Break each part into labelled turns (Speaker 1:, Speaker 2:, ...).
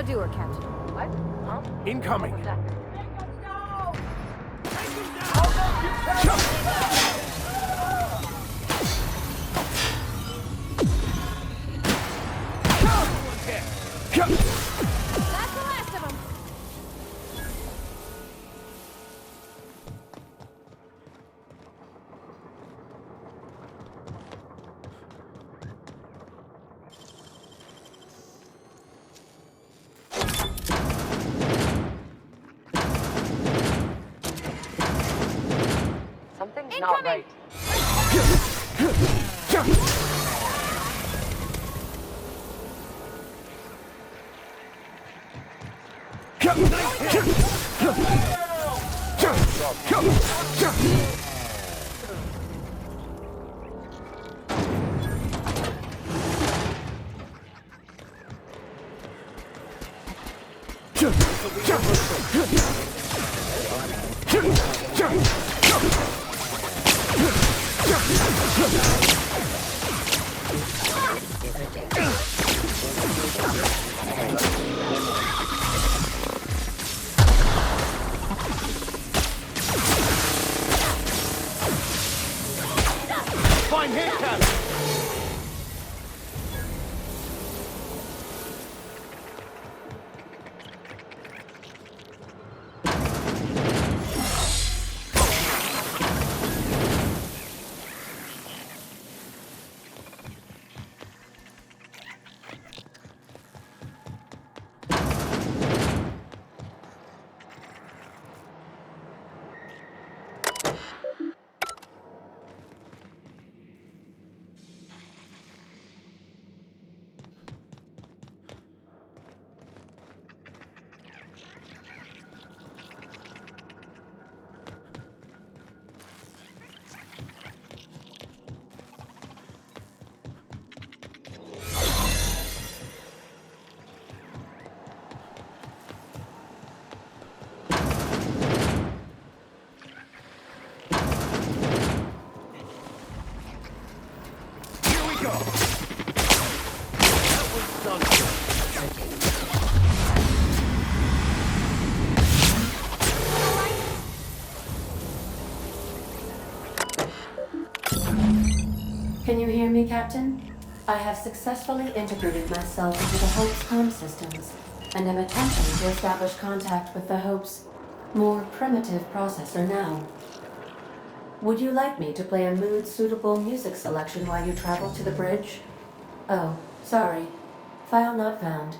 Speaker 1: do her, Captain.
Speaker 2: What? Huh?
Speaker 3: Incoming.
Speaker 2: What was that?
Speaker 1: That's the last of them.
Speaker 2: Something's not
Speaker 1: Incoming!
Speaker 2: right.
Speaker 3: Fine hit, Captain. Here we go. That was done.
Speaker 4: Can you hear me, Captain? I have successfully integrated myself into the Hope's comm systems and am attempting to establish contact with the Hope's more primitive processor now. Would you like me to play a mood-suitable music selection while you travel to the bridge? Oh, sorry. File not found.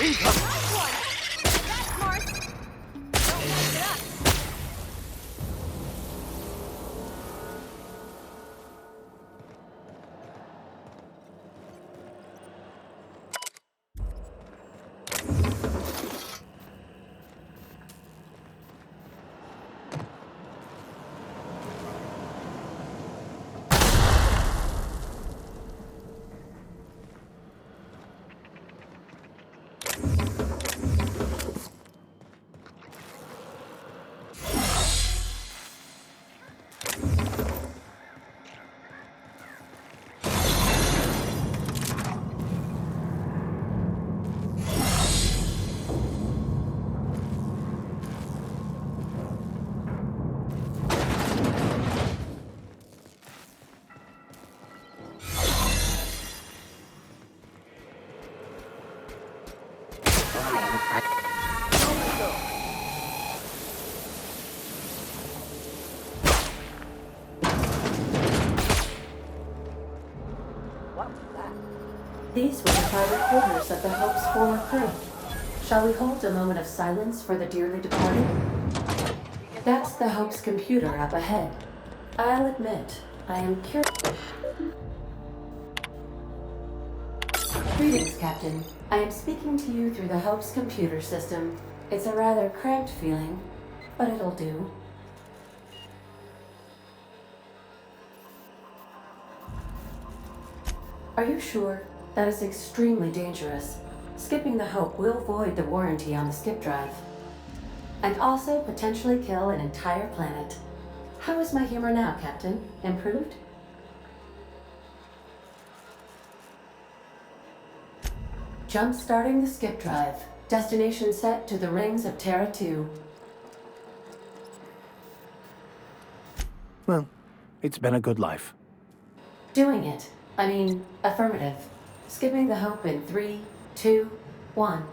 Speaker 3: Incoming!
Speaker 1: Nice one! That's smart! Don't mess it up!
Speaker 2: What was that?
Speaker 4: These were the private quarters of the Hope's former crew. Shall we hold a moment of silence for the dearly departed? That's the Hope's computer up ahead. I'll admit, I am curious. Greetings, Captain. I am speaking to you through the Hope's computer system. It's a rather cramped feeling, but it'll do. Are you sure? That is extremely dangerous. Skipping the Hope will void the warranty on the skip drive. And also potentially kill an entire planet. How is my humor now, Captain? Improved? Jump-starting the skip drive. Destination set to the rings of Terra 2.
Speaker 3: Well, it's been a good life.
Speaker 4: Doing it. I mean, affirmative. Skipping the Hope in 3, 2, 1.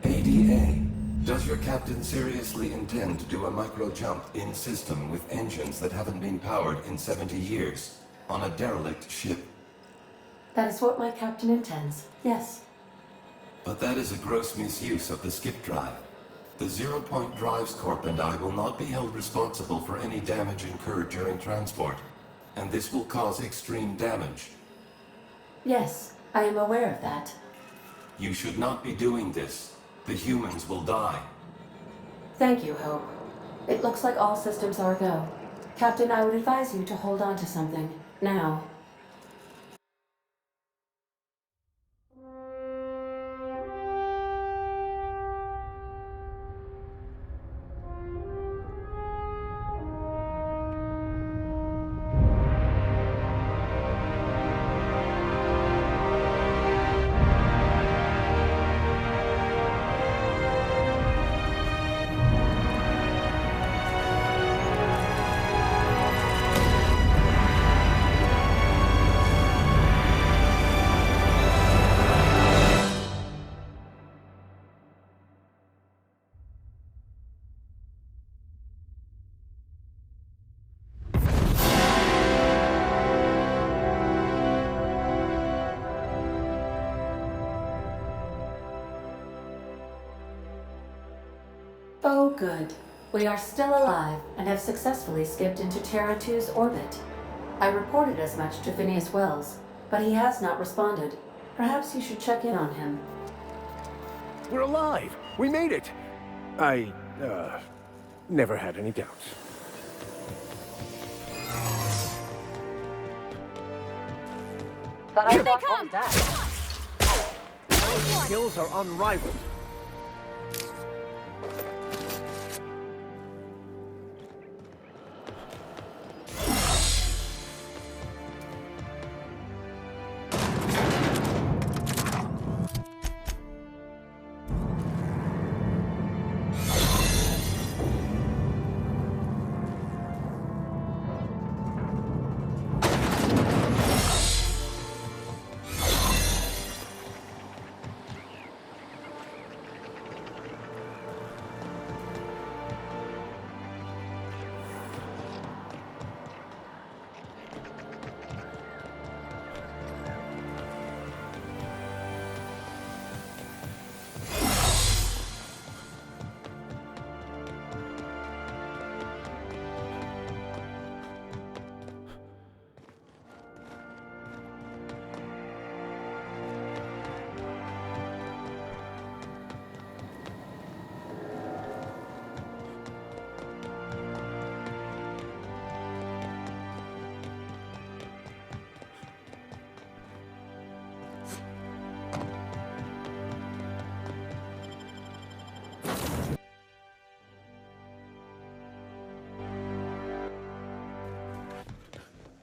Speaker 5: ADA, does your captain seriously intend to do a micro jump in system with engines that haven't been powered in 70 years on a derelict ship?
Speaker 4: That is what my captain intends. Yes.
Speaker 5: But that is a gross misuse of the skip drive. The Zero Point Drives Corp and I will not be held responsible for any damage incurred during transport, and this will cause extreme damage.
Speaker 4: Yes, I am aware of that.
Speaker 5: You should not be doing this. The humans will die.
Speaker 4: Thank you, Hope. It looks like all systems are go. Captain, I would advise you to hold on to something. Now. Oh, good. We are still alive and have successfully skipped into Terra 2's orbit. I reported as much to Phineas Wells, but he has not responded. Perhaps you should check in on him.
Speaker 3: We're alive! We made it! I, never had any doubts.
Speaker 2: But I
Speaker 1: Here they
Speaker 2: thought, what
Speaker 1: come!
Speaker 2: was that?
Speaker 1: Nice one!
Speaker 3: Skills are unrivaled.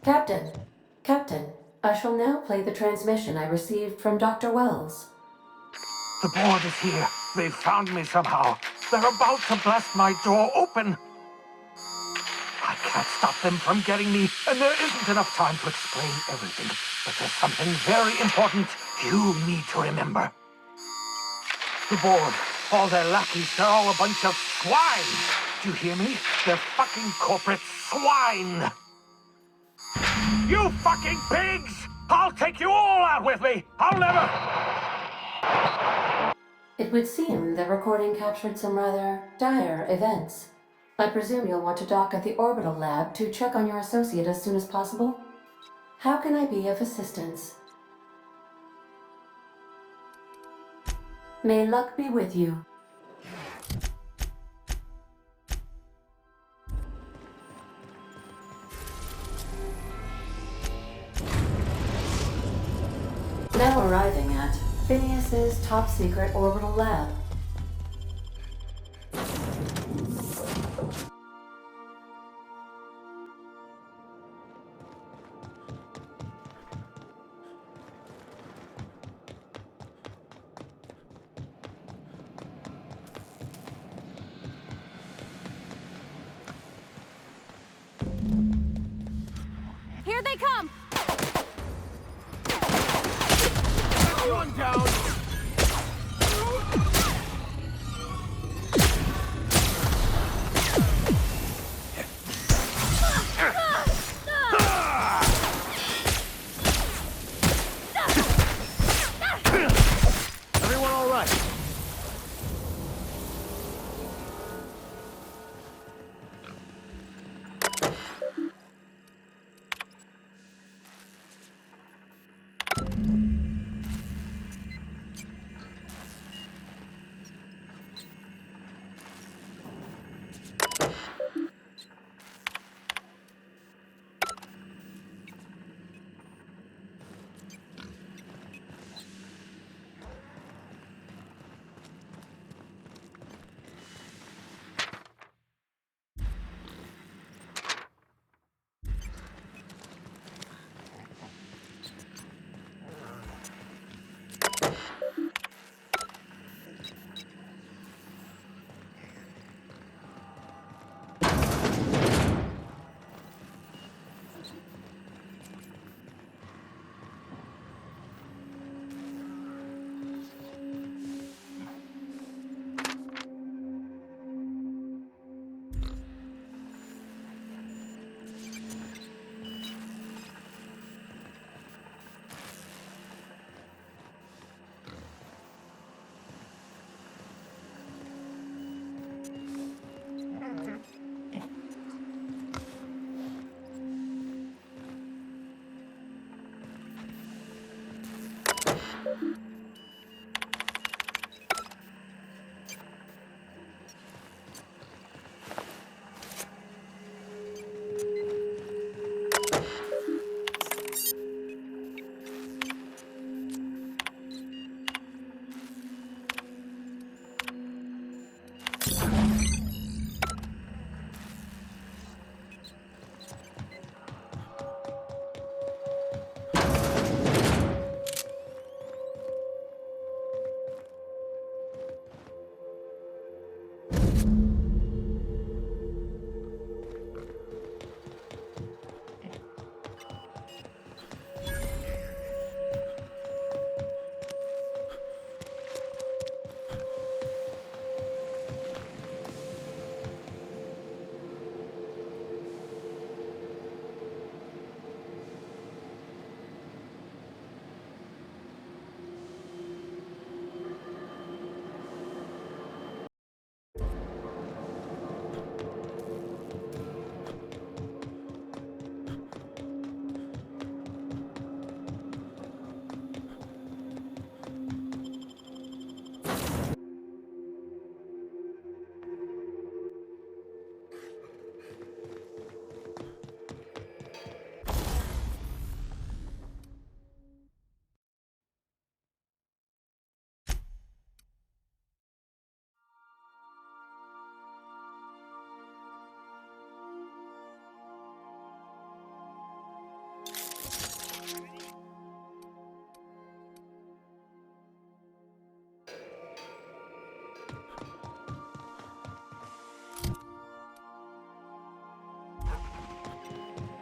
Speaker 4: Captain, Captain, I shall now play the transmission I received from Dr. Wells.
Speaker 6: The board is here. They've found me somehow. They're about to blast my door open. I can't stop them from getting me, and there isn't enough time to explain everything. But there's something very important you need to remember. The board, all their lackeys, they're all a bunch of swine. Do you hear me? They're fucking corporate swine. You fucking pigs! I'll take you all out with me! I'll never...
Speaker 4: It would seem the recording captured some rather dire events. I presume you'll want to dock at the orbital lab to check on your associate as soon as possible? How can I be of assistance? May luck be with you. Now arriving at Phineas's top-secret orbital lab.
Speaker 1: Here they come!
Speaker 3: One down! Everyone all right?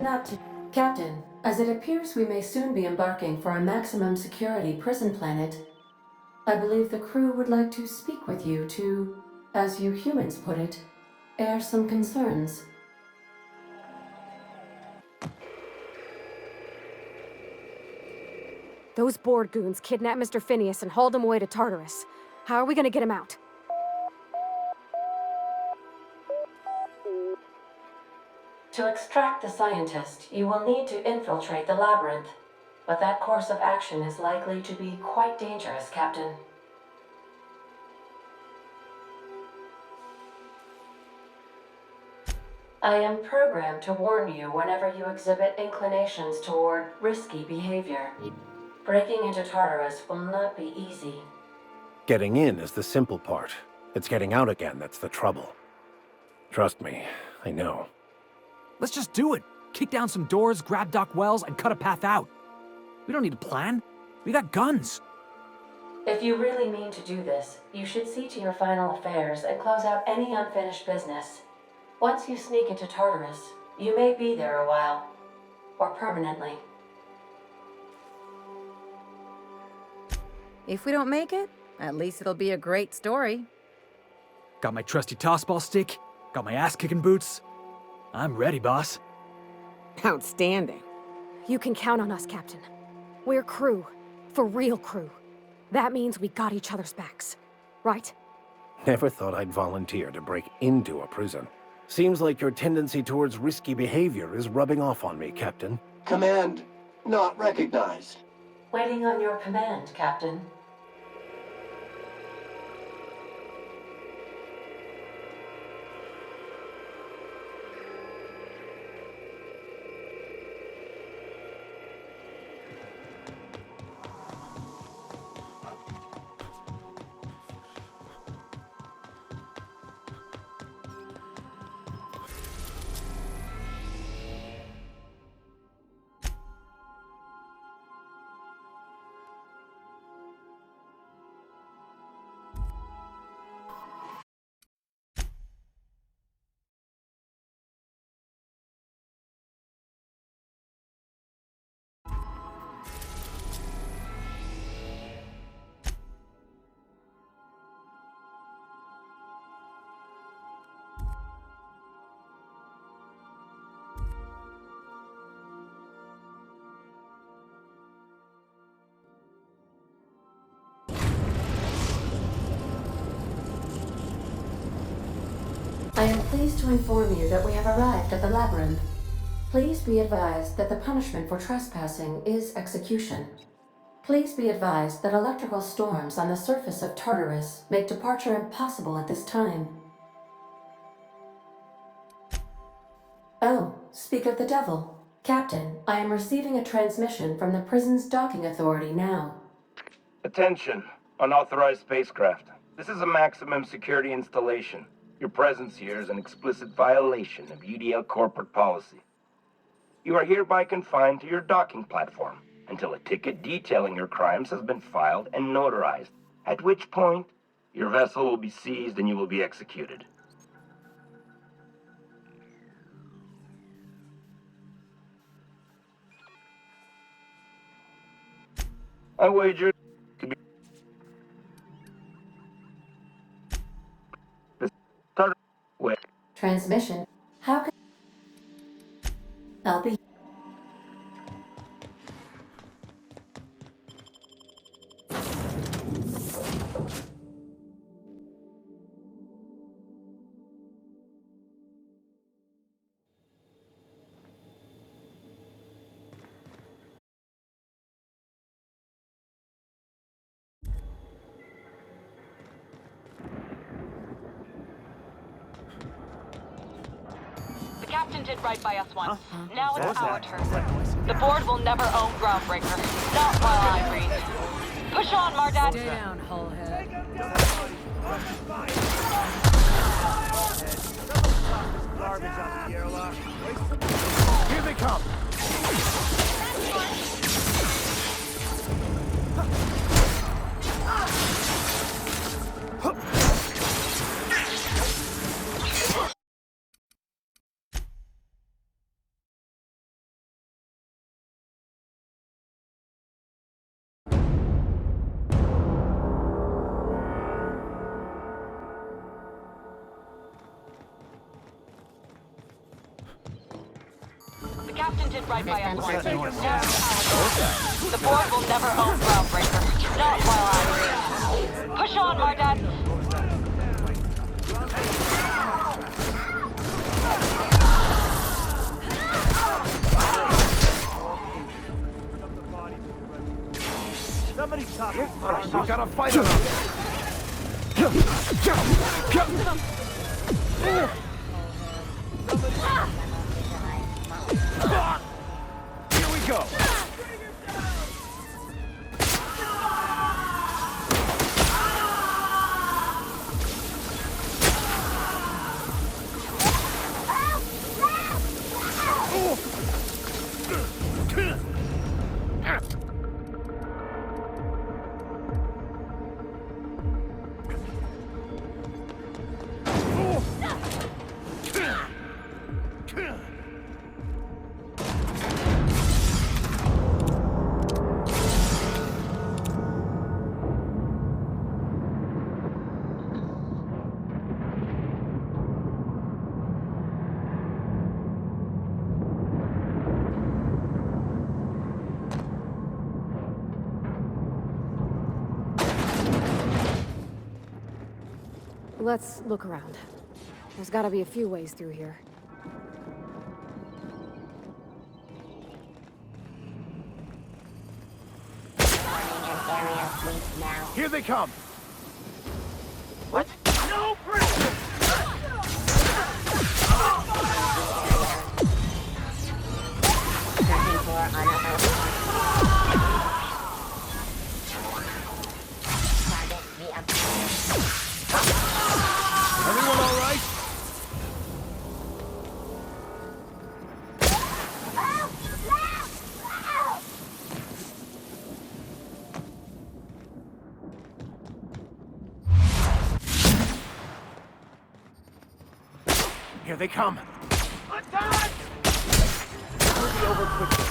Speaker 4: Not to... Captain, as it appears we may soon be embarking for a maximum security prison planet, I believe the crew would like to speak with you to, as you humans put it, air some concerns.
Speaker 1: Those board goons kidnapped Mr. Phineas and hauled him away to Tartarus. How are we gonna get him out?
Speaker 4: To extract the scientist, you will need to infiltrate the labyrinth. But that course of action is likely to be quite dangerous, Captain. I am programmed to warn you whenever you exhibit inclinations toward risky behavior. Breaking into Tartarus will not be easy.
Speaker 3: Getting in is the simple part. It's getting out again that's the trouble. Trust me, I know.
Speaker 7: Let's just do it. Kick down some doors, grab Doc Wells, and cut a path out. We don't need a plan. We got guns.
Speaker 4: If you really mean to do this, you should see to your final affairs and close out any unfinished business. Once you sneak into Tartarus, you may be there a while. Or permanently.
Speaker 8: If we don't make it, at least it'll be a great story.
Speaker 7: Got my trusty tossball stick, got my ass-kicking boots. I'm ready, boss.
Speaker 8: Outstanding.
Speaker 1: You can count on us, Captain. We're crew. For real crew. That means we got each other's backs. Right?
Speaker 3: Never thought I'd volunteer to break into a prison. Seems like your tendency towards risky behavior is rubbing off on me, Captain.
Speaker 9: Command not recognized.
Speaker 4: Waiting on your command, Captain. I am pleased to inform you that we have arrived at the labyrinth. Please be advised that the punishment for trespassing is execution. Please be advised that electrical storms on the surface of Tartarus make departure impossible at this time. Oh, speak of the devil. Captain, I am receiving a transmission from the prison's docking authority now.
Speaker 10: Attention, unauthorized spacecraft. This is a maximum security installation. Your presence here is an explicit violation of UDL corporate policy. You are hereby confined to your docking platform until a ticket detailing your crimes has been filed and notarized, at which point your vessel will be seized and you will be executed. I wager to be wait.
Speaker 4: Transmission? How can... I'll be...
Speaker 11: The captain did right by us once. Now it's our turn. The board will never own Groundbreaker. Not while I reign. Push on, Mardad.
Speaker 8: Stay down, Hullhead.
Speaker 3: Garbage out the airlock. Here they come!
Speaker 11: captain did right by us once. Now it's our turn. The board will never own Groundbreaker. Not while I breathe. Push on, Mardad.
Speaker 3: Somebody's talking. We gotta fight him. Here we go.
Speaker 1: Let's look around. There's gotta be a few ways through here.
Speaker 3: Here they come.
Speaker 6: What? No pressure!
Speaker 3: Everyone all right? Here they come.
Speaker 6: Attack!
Speaker 3: We'll be over quickly.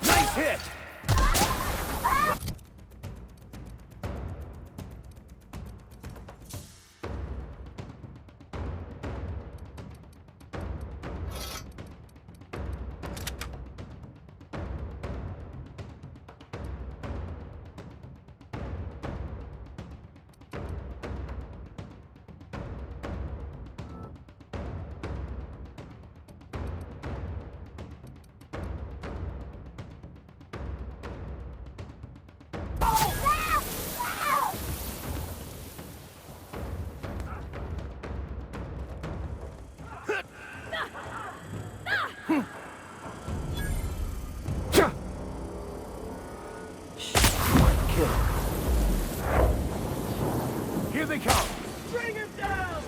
Speaker 3: Nice hit! Here they come!
Speaker 6: Bring him down!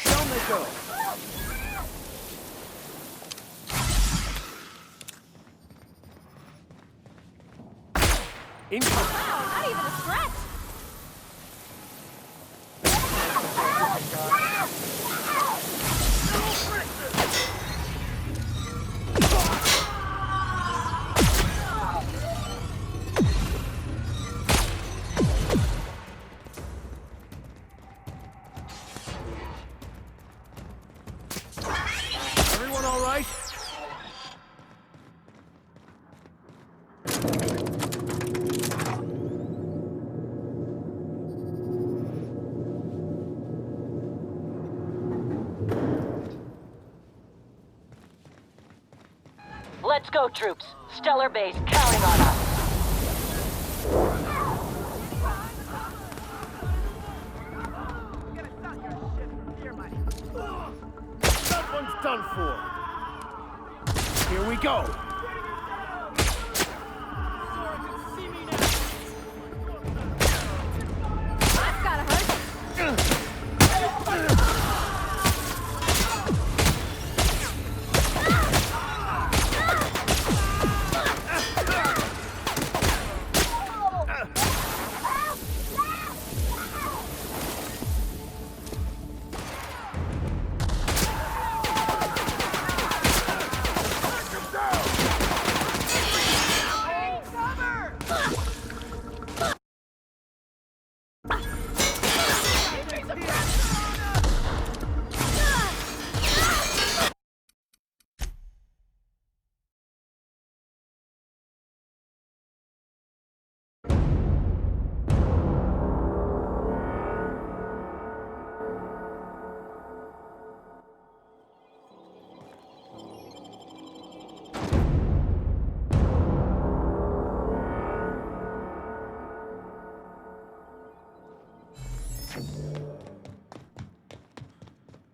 Speaker 3: Down they go! Incoming!
Speaker 1: Wow, not even a stretch!
Speaker 3: Everyone all right?
Speaker 11: Let's go, troops. Stellar Base counting on us.
Speaker 3: one's done for. Here we go.
Speaker 1: That's gotta hurt.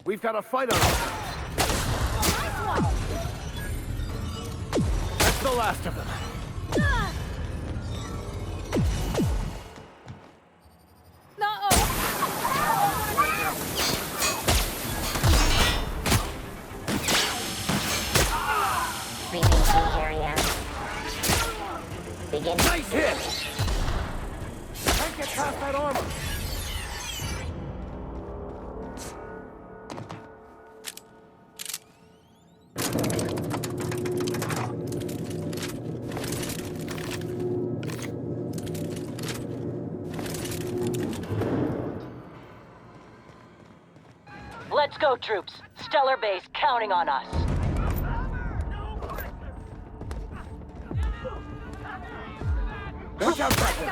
Speaker 3: We've got a fight on our hands. That's the last of them. Nice hit! Can't get past that armor.
Speaker 11: Let's go, troops. Stellar Base counting on us.
Speaker 3: Watch out, Beckett.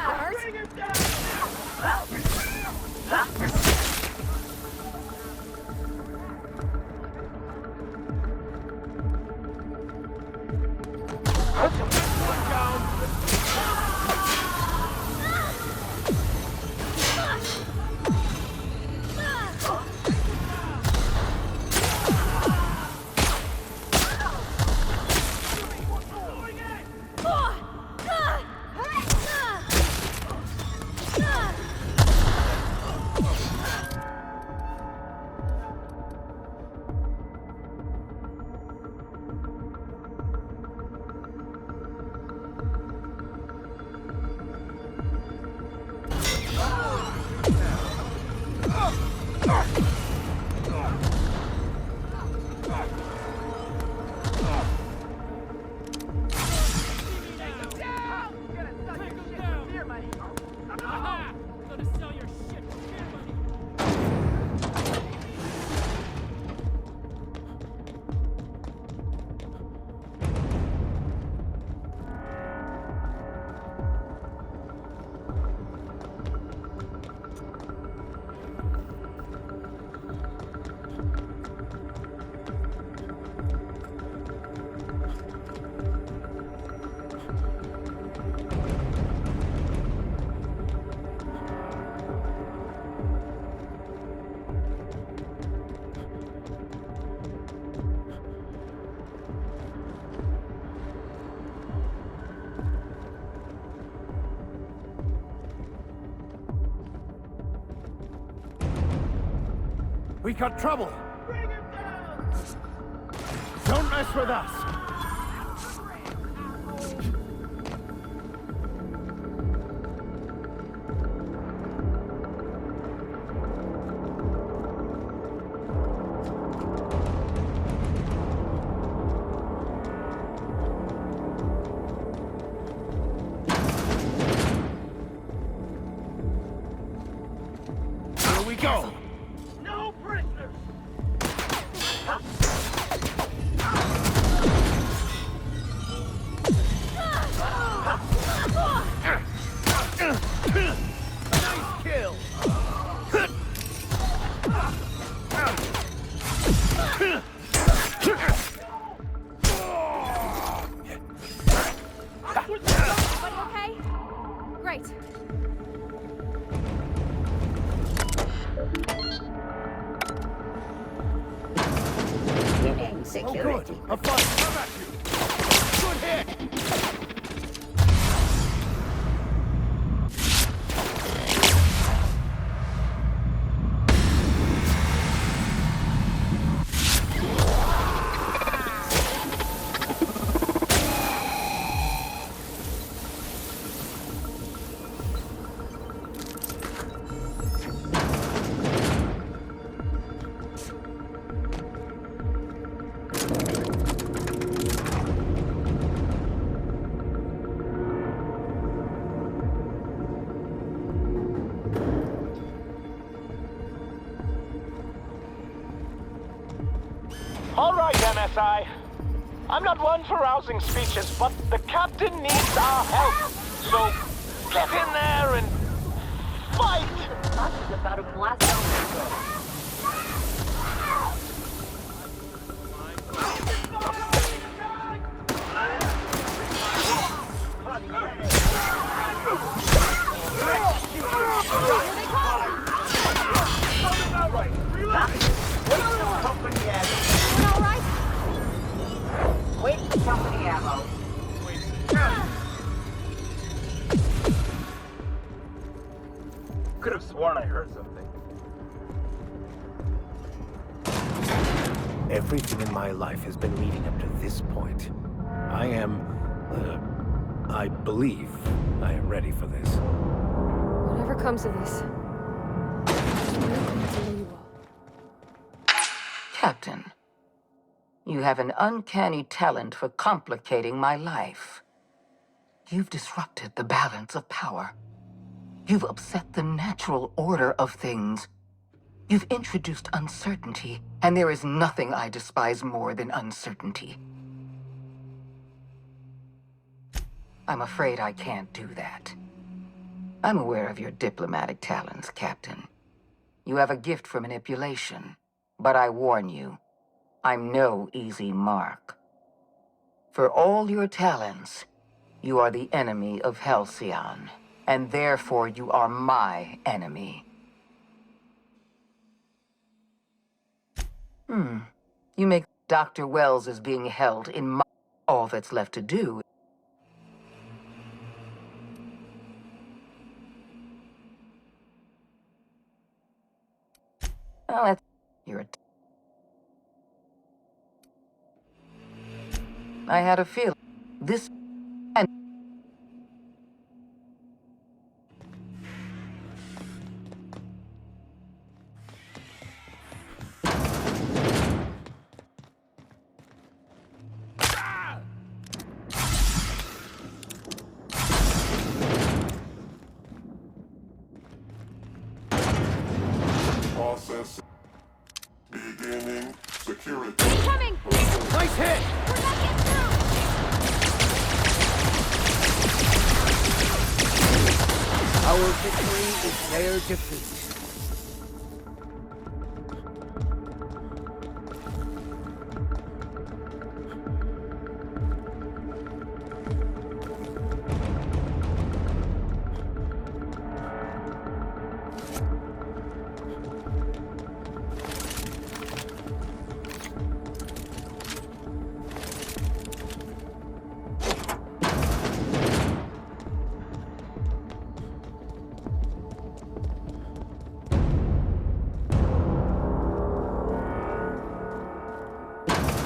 Speaker 3: We got trouble. Bring him down. Don't mess with us. Here we go.
Speaker 6: No prisoners!
Speaker 3: Nice kill.
Speaker 1: Everybody okay? Great.
Speaker 3: A fight! Come at you! Good hit!
Speaker 12: All right, MSI. I'm not one for rousing speeches, but the captain needs our help. So, get in there and fight!
Speaker 2: This is about to blast out. Wait for company ammo.
Speaker 10: Could have sworn I heard something.
Speaker 3: Everything in my life has been leading up to this point. I believe I am ready for this.
Speaker 1: Whatever comes of this, it's really glad to know you all.
Speaker 2: Captain, you have an uncanny talent for complicating my life. You've disrupted the balance of power. You've upset the natural order of things. You've introduced uncertainty, and there is nothing I despise more than uncertainty. I'm afraid I can't do that. I'm aware of your diplomatic talents, Captain. You have a gift for manipulation, but I warn you, I'm no easy mark. For all your talents, you are the enemy of Halcyon, and therefore you are my enemy. You make Dr. Wells is being held in my... All that's left to do... Well, that's... You're a... I had a feeling. This... And...
Speaker 5: Process beginning security.
Speaker 1: Coming!
Speaker 3: Nice hit!
Speaker 1: We're not getting through!
Speaker 3: Our victory is their defeat.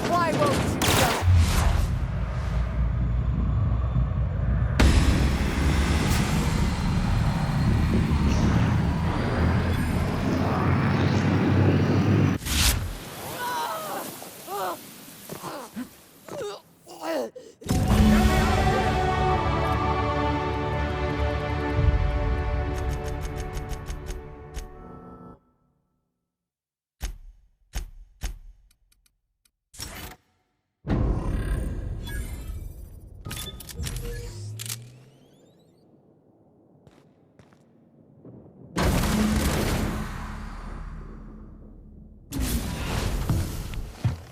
Speaker 3: Why won't you just...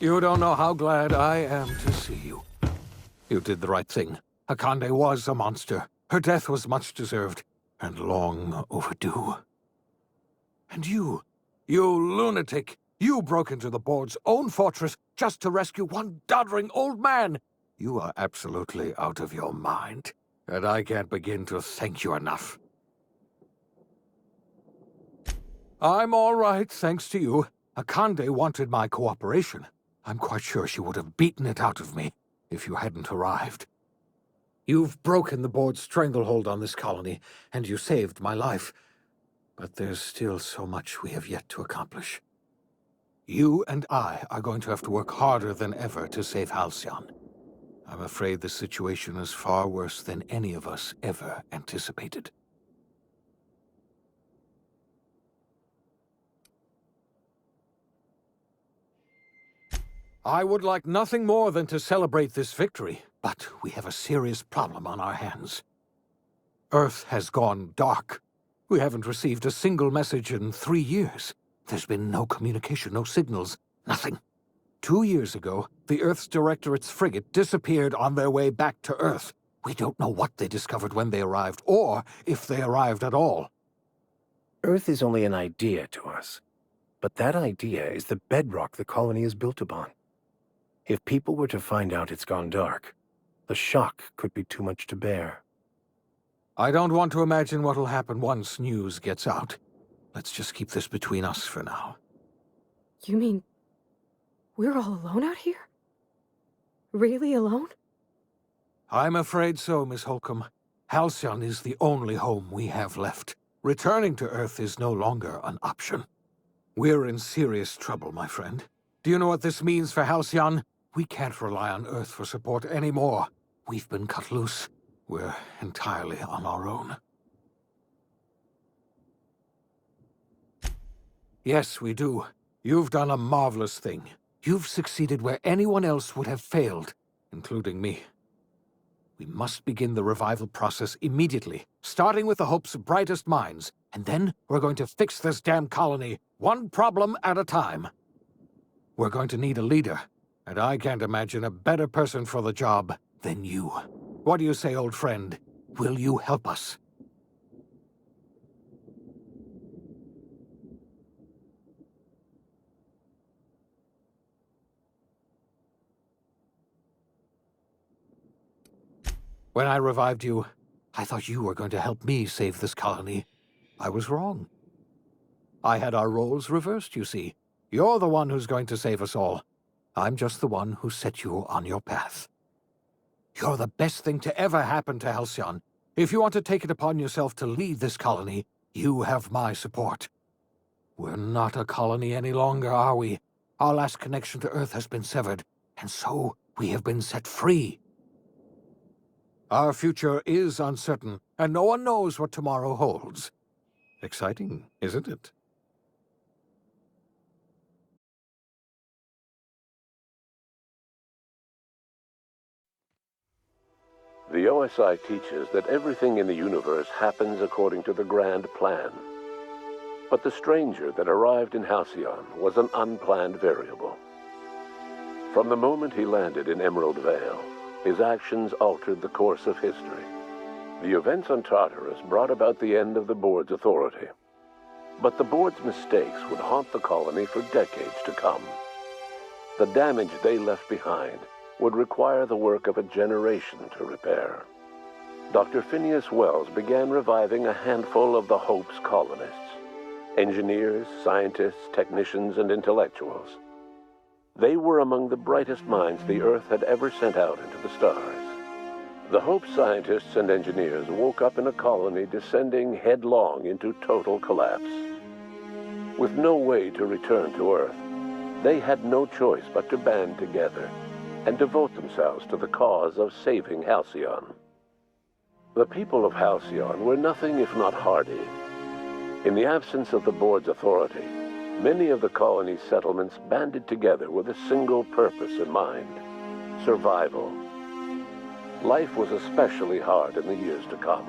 Speaker 6: You don't know how glad I am to see you. You did the right thing. Akande was a monster. Her death was much deserved, and long overdue. And you lunatic, You broke into the board's own fortress just to rescue one doddering old man. You are absolutely out of your mind, and I can't begin to thank you enough. I'm all right, thanks to you. Akande wanted my cooperation. I'm quite sure she would have beaten it out of me if you hadn't arrived. You've broken the board's stranglehold on this colony, and you saved my life. But there's still so much we have yet to accomplish. You and I are going to have to work harder than ever to save Halcyon. I'm afraid the situation is far worse than any of us ever anticipated. I would like nothing more than to celebrate this victory, but we have a serious problem on our hands. Earth has gone dark. We haven't received a single message in 3 years. There's been no communication, no signals, nothing. 2 years ago, the Earth's Directorate's frigate disappeared on their way back to Earth. We don't know what they discovered when they arrived, or if they arrived at all.
Speaker 3: Earth is only an idea to us, but that idea is the bedrock the colony is built upon. If people were to find out it's gone dark, the shock could be too much to bear.
Speaker 6: I don't want to imagine what'll happen once news gets out. Let's just keep this between us for now.
Speaker 1: You mean we're all alone out here? Really alone?
Speaker 6: I'm afraid so, Miss Holcomb. Halcyon is the only home we have left. Returning to Earth is no longer an option. We're in serious trouble, my friend. Do you know what this means for Halcyon? We can't rely on Earth for support anymore. We've been cut loose. We're entirely on our own. Yes, we do. You've done a marvelous thing. You've succeeded where anyone else would have failed, including me. We must begin the revival process immediately, starting with the Hope's brightest minds, and then we're going to fix this damn colony, one problem at a time. We're going to need a leader, and I can't imagine a better person for the job than you. What do you say, old friend? Will you help us? When I revived you, I thought you were going to help me save this colony. I was wrong. I had our roles reversed, you see. You're the one who's going to save us all. I'm just the one who set you on your path. You're the best thing to ever happen to Halcyon. If you want to take it upon yourself to lead this colony, you have my support. We're not a colony any longer, are we? Our last connection to Earth has been severed, and so we have been set free. Our future is uncertain, and no one knows what tomorrow holds. Exciting, isn't it?
Speaker 13: The OSI teaches that everything in the universe happens according to the grand plan. But the stranger that arrived in Halcyon was an unplanned variable. From the moment he landed in Emerald Vale, his actions altered the course of history. The events on Tartarus brought about the end of the board's authority. But the board's mistakes would haunt the colony for decades to come. The damage they left behind would require the work of a generation to repair. Dr. Phineas Wells began reviving a handful of the Hope's colonists. Engineers, scientists, technicians, and intellectuals. They were among the brightest minds the Earth had ever sent out into the stars. The Hope scientists and engineers woke up in a colony descending headlong into total collapse. With no way to return to Earth, they had no choice but to band together and devote themselves to the cause of saving Halcyon. The people of Halcyon were nothing if not hardy. In the absence of the board's authority, many of the colony's settlements banded together with a single purpose in mind: survival. Life was especially hard in the years to come.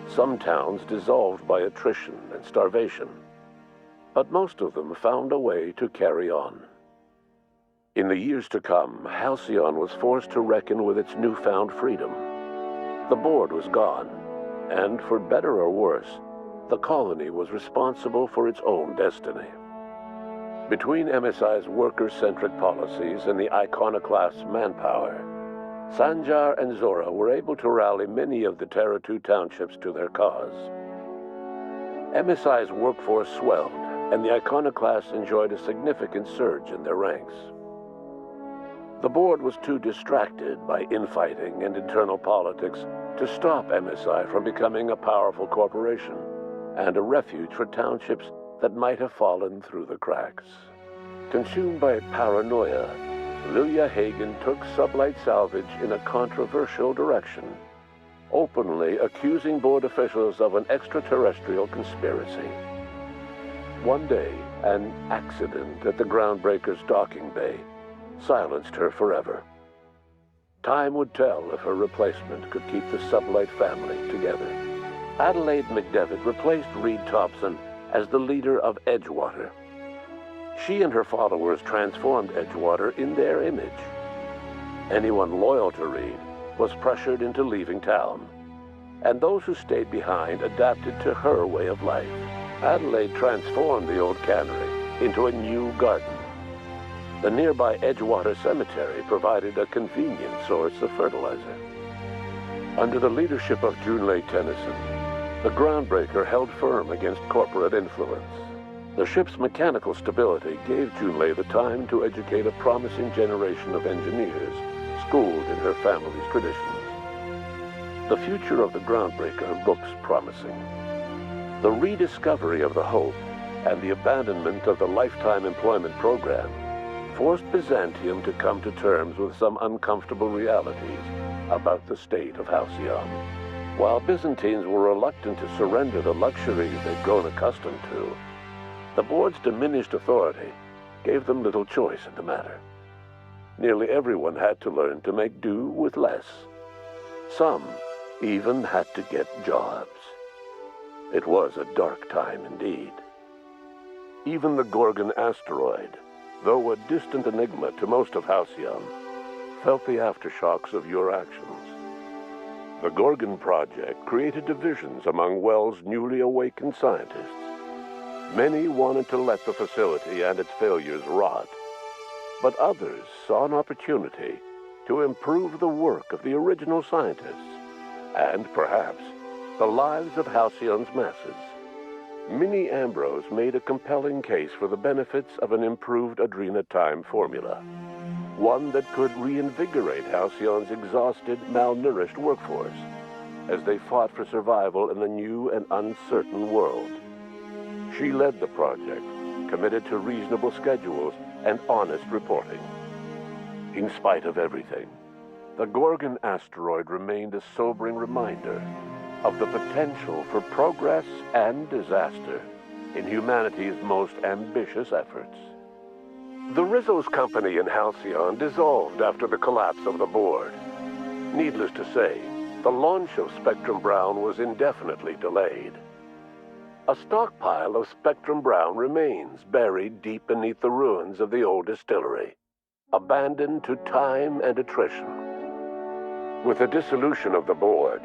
Speaker 13: Some towns dissolved by attrition and starvation, but most of them found a way to carry on. In the years to come, Halcyon was forced to reckon with its newfound freedom. The board was gone, and for better or worse, the colony was responsible for its own destiny. Between MSI's worker-centric policies and the iconoclast's manpower, Sanjar and Zora were able to rally many of the Terra 2 townships to their cause. MSI's workforce swelled, and the iconoclasts enjoyed a significant surge in their ranks. The board was too distracted by infighting and internal politics to stop MSI from becoming a powerful corporation and a refuge for townships that might have fallen through the cracks. Consumed by paranoia, Lilia Hagen took Sublight Salvage in a controversial direction, openly accusing board officials of an extraterrestrial conspiracy. One day, an accident at the Groundbreaker's docking bay silenced her forever. Time would tell if her replacement could keep the Sublight family together. Adelaide McDevitt replaced Reed Thompson as the leader of Edgewater. She and her followers transformed Edgewater in their image. Anyone loyal to Reed was pressured into leaving town, and those who stayed behind adapted to her way of life. Adelaide transformed the old cannery into a new garden. The nearby Edgewater Cemetery provided a convenient source of fertilizer. Under the leadership of Junlei Tennyson, the Groundbreaker held firm against corporate influence. The ship's mechanical stability gave Junlei the time to educate a promising generation of engineers schooled in her family's traditions. The future of the Groundbreaker looks promising. The rediscovery of the Hope and the abandonment of the Lifetime Employment Program forced Byzantium to come to terms with some uncomfortable realities about the state of Halcyon. While Byzantines were reluctant to surrender the luxuries they'd grown accustomed to, the board's diminished authority gave them little choice in the matter. Nearly everyone had to learn to make do with less. Some even had to get jobs. It was a dark time indeed. Even the Gorgon asteroid, though a distant enigma to most of Halcyon, felt the aftershocks of your actions. The Gorgon project created divisions among Wells' newly awakened scientists. Many wanted to let the facility and its failures rot, but others saw an opportunity to improve the work of the original scientists, and perhaps the lives of Halcyon's masses. Minnie Ambrose made a compelling case for the benefits of an improved Adrenatime formula, one that could reinvigorate Halcyon's exhausted, malnourished workforce as they fought for survival in a new and uncertain world. She led the project, committed to reasonable schedules and honest reporting. In spite of everything, the Gorgon asteroid remained a sobering reminder of the potential for progress and disaster in humanity's most ambitious efforts. The Rizzo's company in Halcyon dissolved after the collapse of the board. Needless to say, the launch of Spectrum Brown was indefinitely delayed. A stockpile of Spectrum Brown remains buried deep beneath the ruins of the old distillery, abandoned to time and attrition. With the dissolution of the board,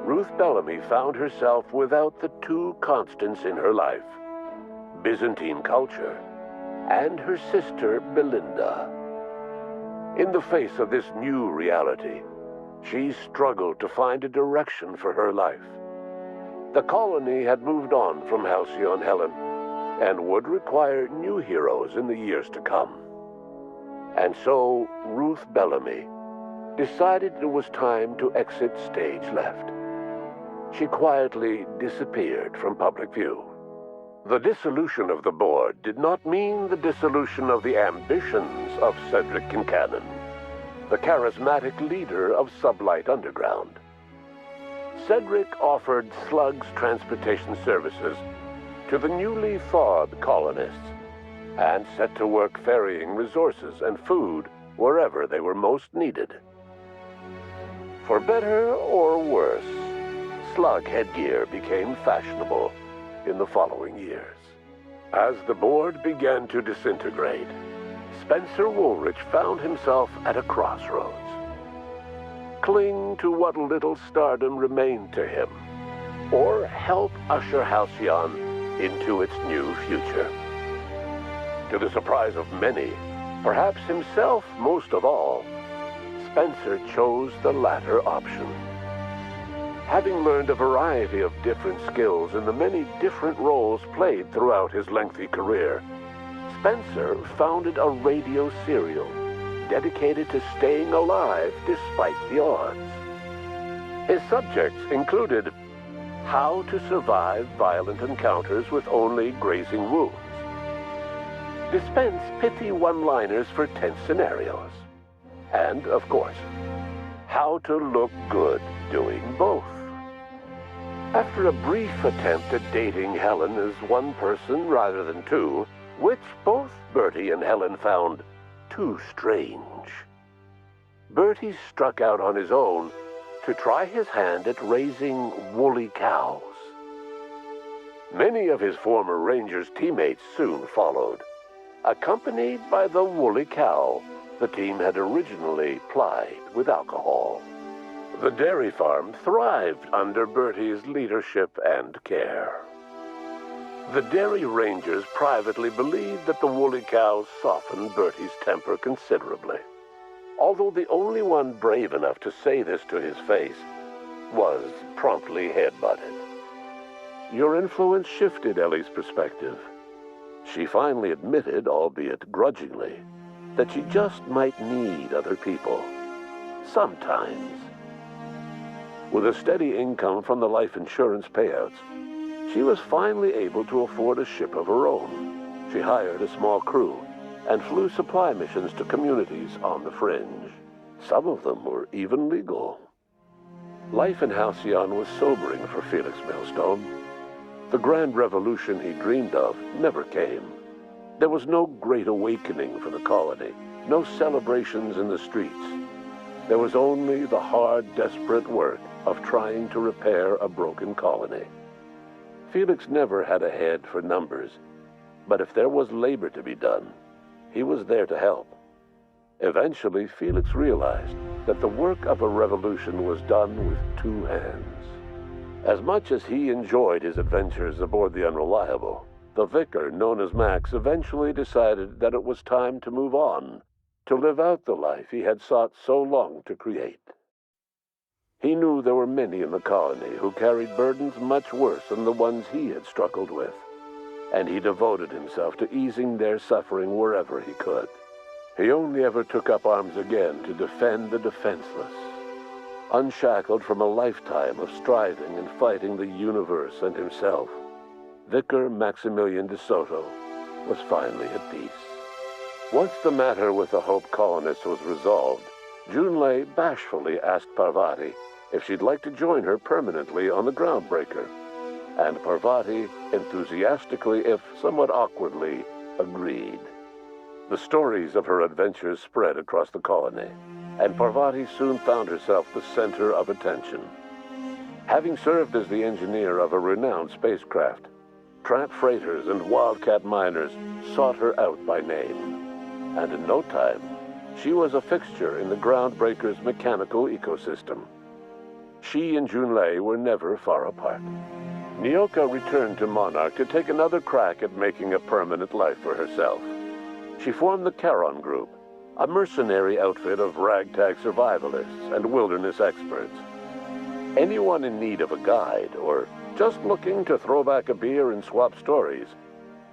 Speaker 13: Ruth Bellamy found herself without the two constants in her life, Byzantine culture and her sister Belinda. In the face of this new reality, she struggled to find a direction for her life. The colony had moved on from Halcyon Helen and would require new heroes in the years to come. And so Ruth Bellamy decided it was time to exit stage left. She quietly disappeared from public view. The dissolution of the board did not mean the dissolution of the ambitions of Cedric Kincannon, the charismatic leader of Sublight Underground. Cedric offered Slug's transportation services to the newly thawed colonists and set to work ferrying resources and food wherever they were most needed. For better or worse, Slug headgear became fashionable in the following years. As the board began to disintegrate, Spencer Woolrich found himself at a crossroads. Cling to what little stardom remained to him, or help usher Halcyon into its new future. To the surprise of many, perhaps himself most of all, Spencer chose the latter option. Having learned a variety of different skills in the many different roles played throughout his lengthy career, Spencer founded a radio serial dedicated to staying alive despite the odds. His subjects included how to survive violent encounters with only grazing wounds, dispense pithy one-liners for tense scenarios, and, of course, how to look good doing both. After a brief attempt at dating Helen as one person rather than two, which both Bertie and Helen found too strange, Bertie struck out on his own to try his hand at raising woolly cows. Many of his former Rangers teammates soon followed, accompanied by the woolly cow the team had originally plied with alcohol. The dairy farm thrived under Bertie's leadership and care. The Dairy Rangers privately believed that the woolly cows softened Bertie's temper considerably, although the only one brave enough to say this to his face was promptly headbutted. Your influence shifted Ellie's perspective. She finally admitted, albeit grudgingly, that she just might need other people. Sometimes. With a steady income from the life insurance payouts, she was finally able to afford a ship of her own. She hired a small crew and flew supply missions to communities on the fringe. Some of them were even legal. Life in Halcyon was sobering for Felix Millstone. The grand revolution he dreamed of never came. There was no great awakening for the colony, no celebrations in the streets. There was only the hard, desperate work of trying to repair a broken colony. Felix never had a head for numbers, but if there was labor to be done, he was there to help. Eventually, Felix realized that the work of a revolution was done with two hands. As much as he enjoyed his adventures aboard the Unreliable, the vicar, known as Max, eventually decided that it was time to move on, to live out the life he had sought so long to create. He knew there were many in the colony who carried burdens much worse than the ones he had struggled with, and he devoted himself to easing their suffering wherever he could. He only ever took up arms again to defend the defenseless. Unshackled from a lifetime of striving and fighting the universe and himself, Vicar Maximilian de Soto was finally at peace. Once the matter with the Hope colonists was resolved, Junlei bashfully asked Parvati if she'd like to join her permanently on the Groundbreaker, and Parvati enthusiastically, if somewhat awkwardly, agreed. The stories of her adventures spread across the colony, and Parvati soon found herself the center of attention. Having served as the engineer of a renowned spacecraft, tramp freighters and wildcat miners sought her out by name, and in no time, she was a fixture in the Groundbreaker's mechanical ecosystem. She and Junlei were never far apart. Nyoka returned to Monarch to take another crack at making a permanent life for herself. She formed the Charon Group, a mercenary outfit of ragtag survivalists and wilderness experts. Anyone in need of a guide, or just looking to throw back a beer and swap stories,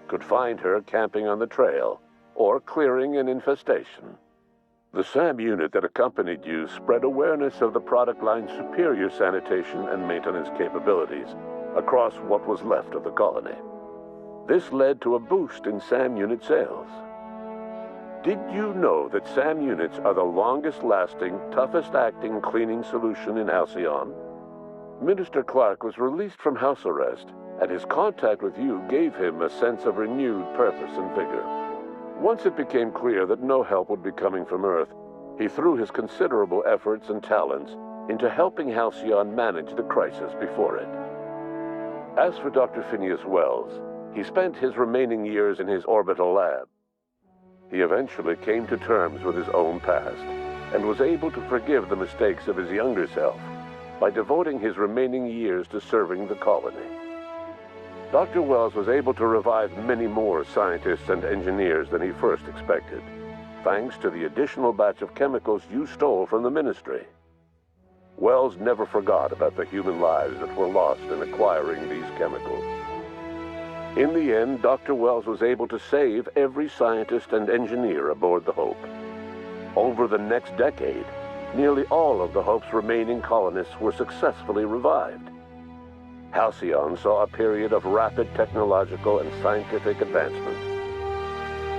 Speaker 13: could find her camping on the trail or clearing an infestation. The SAM unit that accompanied you spread awareness of the product line's superior sanitation and maintenance capabilities across what was left of the colony. This led to a boost in SAM unit sales. Did you know that SAM units are the longest-lasting, toughest-acting cleaning solution in Halcyon? Minister Clark was released from house arrest, and his contact with you gave him a sense of renewed purpose and vigor. Once it became clear that no help would be coming from Earth, he threw his considerable efforts and talents into helping Halcyon manage the crisis before it. As for Dr. Phineas Wells, he spent his remaining years in his orbital lab. He eventually came to terms with his own past and was able to forgive the mistakes of his younger self by devoting his remaining years to serving the colony. Dr. Wells was able to revive many more scientists and engineers than he first expected, thanks to the additional batch of chemicals you stole from the Ministry. Wells never forgot about the human lives that were lost in acquiring these chemicals. In the end, Dr. Wells was able to save every scientist and engineer aboard the Hope. Over the next decade, nearly all of the Hope's remaining colonists were successfully revived. Halcyon saw a period of rapid technological and scientific advancement.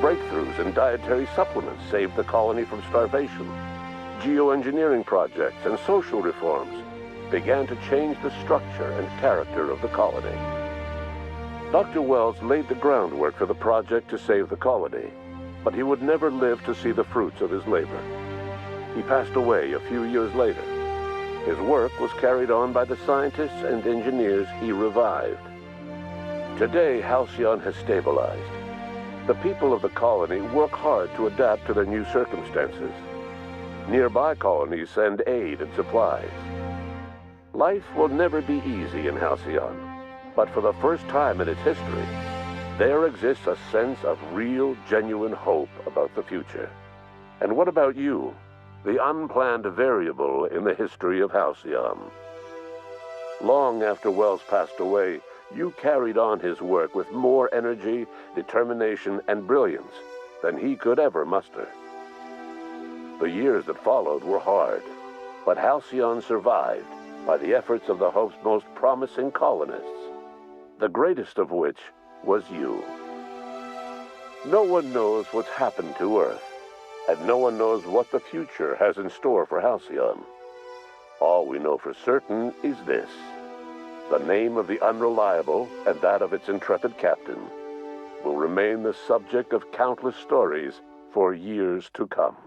Speaker 13: Breakthroughs in dietary supplements saved the colony from starvation. Geoengineering projects and social reforms began to change the structure and character of the colony. Dr. Wells laid the groundwork for the project to save the colony, but he would never live to see the fruits of his labor. He passed away a few years later. His work was carried on by the scientists and engineers he revived. Today, Halcyon has stabilized. The people of the colony work hard to adapt to their new circumstances. Nearby colonies send aid and supplies. Life will never be easy in Halcyon, but for the first time in its history, there exists a sense of real, genuine hope about the future. And what about you? The unplanned variable in the history of Halcyon. Long after Wells passed away, you carried on his work with more energy, determination, and brilliance than he could ever muster. The years that followed were hard, but Halcyon survived by the efforts of the Hope's most promising colonists, the greatest of which was you. No one knows what's happened to Earth, and no one knows what the future has in store for Halcyon. All we know for certain is this: the name of the Unreliable and that of its intrepid captain will remain the subject of countless stories for years to come.